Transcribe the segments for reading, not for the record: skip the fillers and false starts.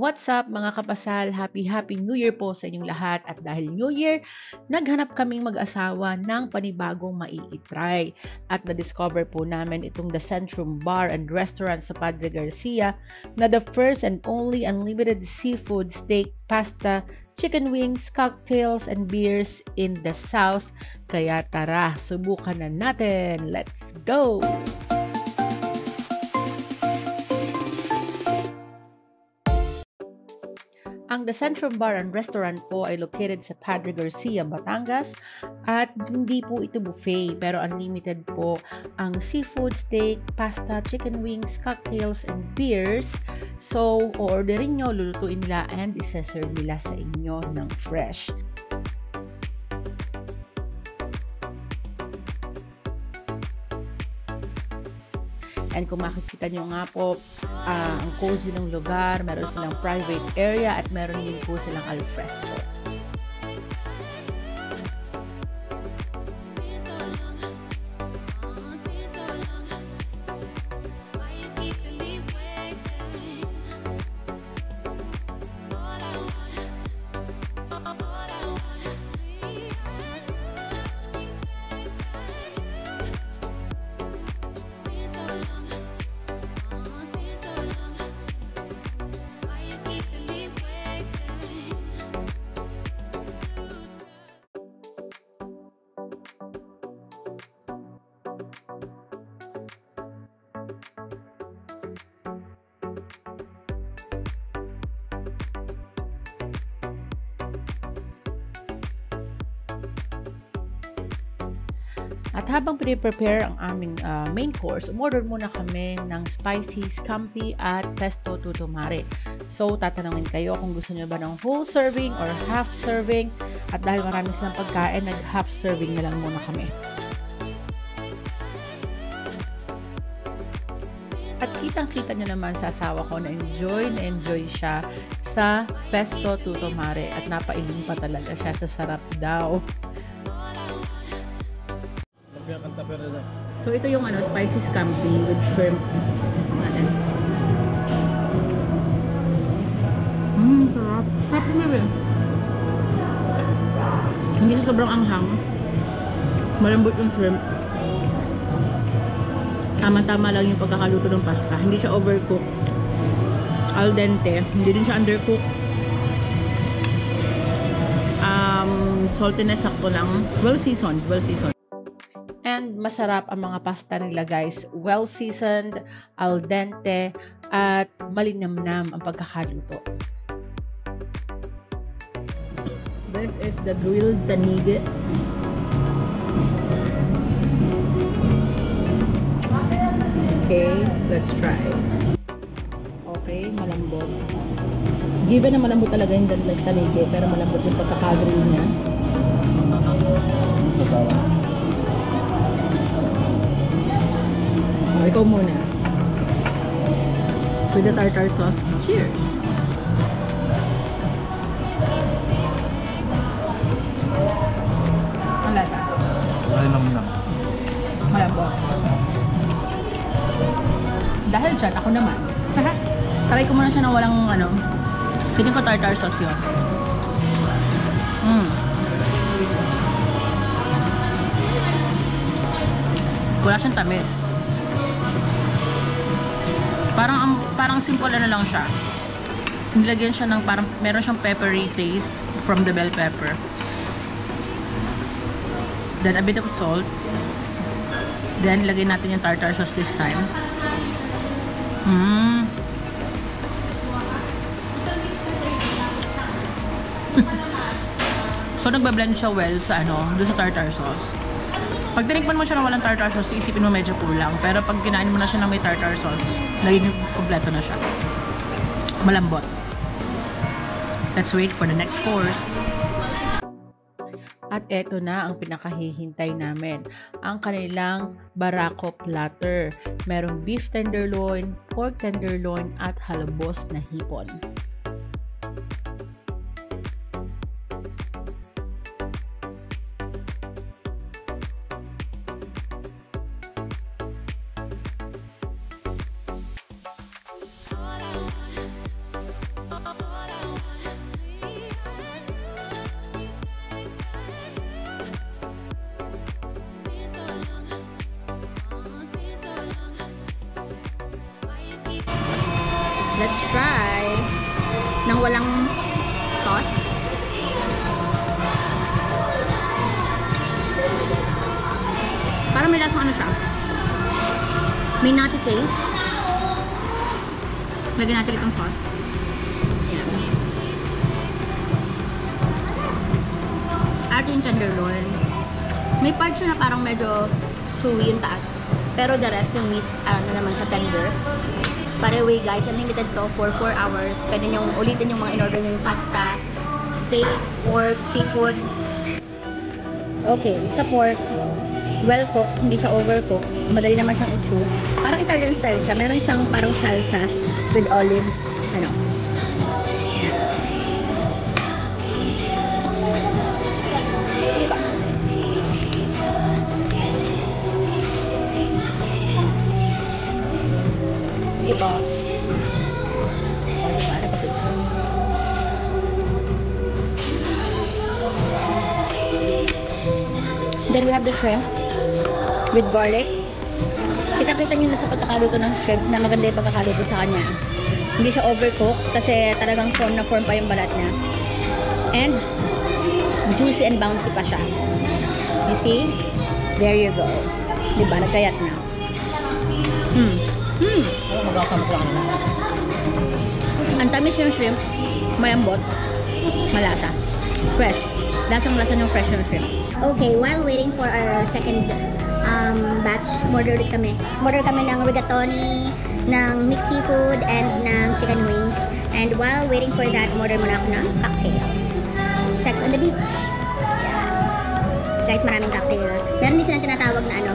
What's up mga kapasal? Happy New Year po sa inyong lahat. At dahil New Year, naghanap kaming mag-asawa ng panibagong mai-try. At na-discover po namin itong The Centrum Bar and Restaurant sa Padre Garcia na the first and only unlimited seafood, steak, pasta, chicken wings, cocktails, and beers in the South. Kaya tara, subukan na natin. Let's go! Ang The Centrum Bar and Restaurant po ay located sa Padre Garcia, Batangas at hindi po ito buffet pero unlimited po ang seafood, steak, pasta, chicken wings, cocktails, and beers. So, orderin nyo, lulutuin nila and isa-serve nila sa inyo ng fresh. And kung makikita nyo nga po, ang cozy ng lugar, meron silang private area at meron din po silang alfresco. At habang pre-prepare ang aming main course, umorder muna kami ng spicy scampi at pesto tutu mare. So, tatanungin kayo kung gusto nyo ba ng whole serving or half serving. At dahil marami silang pagkain, nag-half serving na lang muna kami. At kitang-kita nyo naman sa asawa ko na enjoy siya sa pesto tutu mare. At napailing pa talaga siya sa sarap daw. So, ito yung spicy scampi with shrimp. Sarap. Sarap mo. Hindi siya sobrang anghang. Malambot yung shrimp. Tama-tama lang yung pagkakaluto ng pasta. Hindi siya overcooked. Al dente. Hindi din siya undercooked. Saltiness sakto lang. Well seasoned. And masarap ang mga pasta nila guys. Well seasoned, al dente, at malinamnam ang pagkakaluto. This is the grilled tanige. Okay, let's try. Okay, malambot. Given na malambot talaga yung tanige, pero malambot yung pagkakagrill niya. Masarap. Ikaw muna. With the tartar sauce. Cheers! Ang lasa? Malinamnam. Malambot. Dahil dyan, ako naman. Try ko muna siya ng walang feeling ko tartar sauce yun. Wala siyang tamis. Parang simple lang siya. Nilagyan siya ng parang meron siyang peppery taste from the bell pepper. Then a bit of salt. Then lagyan natin yung tartar sauce this time. So nagba-blend siya well sa doon sa tartar sauce. Pag tinikman mo siya ng walang tartar sauce, isipin mo medyo kulang. Pero pag kinain mo na siya ng may tartar sauce, naging kompleto na siya. Malambot. Let's wait for the next course. At eto na ang pinakahihintay namin. Ang kanilang barako platter. Merong beef tenderloin, pork tenderloin, at halabos na hipon. Let's try nang walang sauce. Parang may lasang ano siya. May nutty taste. Lagyan natin itong sauce. Ayan. At yung tenderloin. May part siya na parang medyo chewy yung taas. Pero the rest, yung meat, ano naman siya, tender. By the way guys, unlimited to for 4 hours. Pwede nyo ulitin yung mga in-order nyo, yung pasta, steak, pork, seafood. Okay, sa pork, well cooked, hindi siya overcooked. Madali naman siyang i-chew. Parang Italian style siya. Meron siyang parang salsa with olives. Ano? Diba? Diba? Then we have the shrimp with garlic. Kita-kita nyo na sa pagkakaluto ng shrimp na maganda yung pagkakaluto sa kanya. Hindi siya overcooked kasi talagang form na form pa yung balat niya. And juicy and bouncy pa siya. You see? There you go. Diba? Nagkayat na. Magkakasama lang nila. Ang tamis yung shrimp. Malambot. Malasa. Fresh. Lasang-lasa ng fresh yung shrimp. Okay, while waiting for our second batch, order kami. Order kami ng rigatoni, ng mixed seafood, and ng chicken wings. And while waiting for that, order muna ako ng cocktail. Sex on the beach. Guys, maraming cocktail. Meron din silang tinatawag na ano.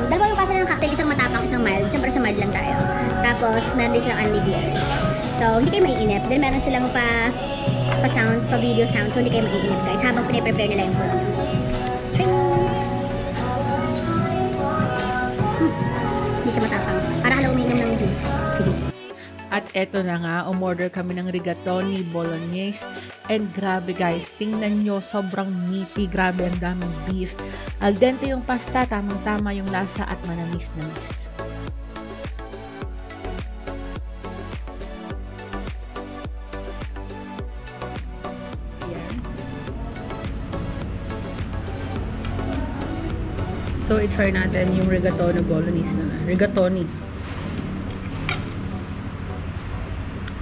Dalawa yung klase ng cocktail, isang matapang, isang mild. Siyempre sa mild lang tayo. Tapos, meron din silang only beers. So, hindi kayo maiinip. Then, meron silang pa-sound, pa-video sound. So, hindi kayo maiinip, guys. Habang piniprepare nila yung food nyo. Hindi siya matapang. Para ka lang umiinom ng juice. At eto na nga, umorder kami ng rigatoni, bolognese, and grabe guys, tingnan nyo, sobrang meaty, grabe ang daming beef. Al dente yung pasta, tamang-tama yung lasa at manamis-namis. Yan. So, i-try natin yung rigatoni bolognese na. Rigatoni.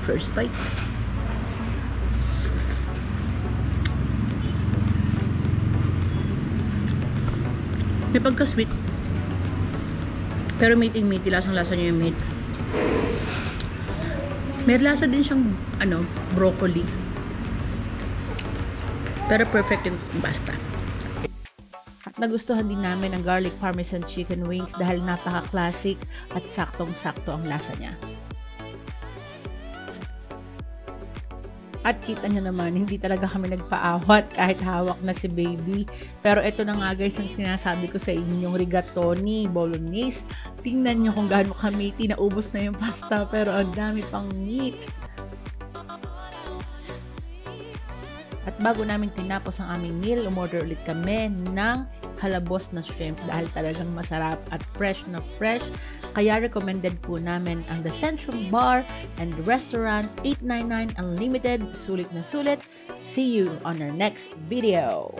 First bite. May pagka-sweet. Pero meaty-meaty. Lasang-lasa niya yung meat. May lasa din siyang, broccoli. Pero perfect yung pasta. At nagustuhan din namin ang garlic parmesan chicken wings dahil napaka-classic at saktong-sakto ang lasa niya. At kita nyo naman, hindi talaga kami nagpaawat kahit hawak na si baby. Pero ito na nga guys, ang sinasabi ko sa inyong rigatoni, bolognese. Tingnan nyo kung gaano kami, tinaubos na yung pasta pero ang dami pang meat. At bago namin tinapos ang aming meal, umorder ulit kami ng halabos na shrimp dahil talagang masarap at fresh na fresh. Kaya recommended po namin ang The Centrum Bar and Restaurant 899 Unlimited. Sulit na sulit. See you on our next video.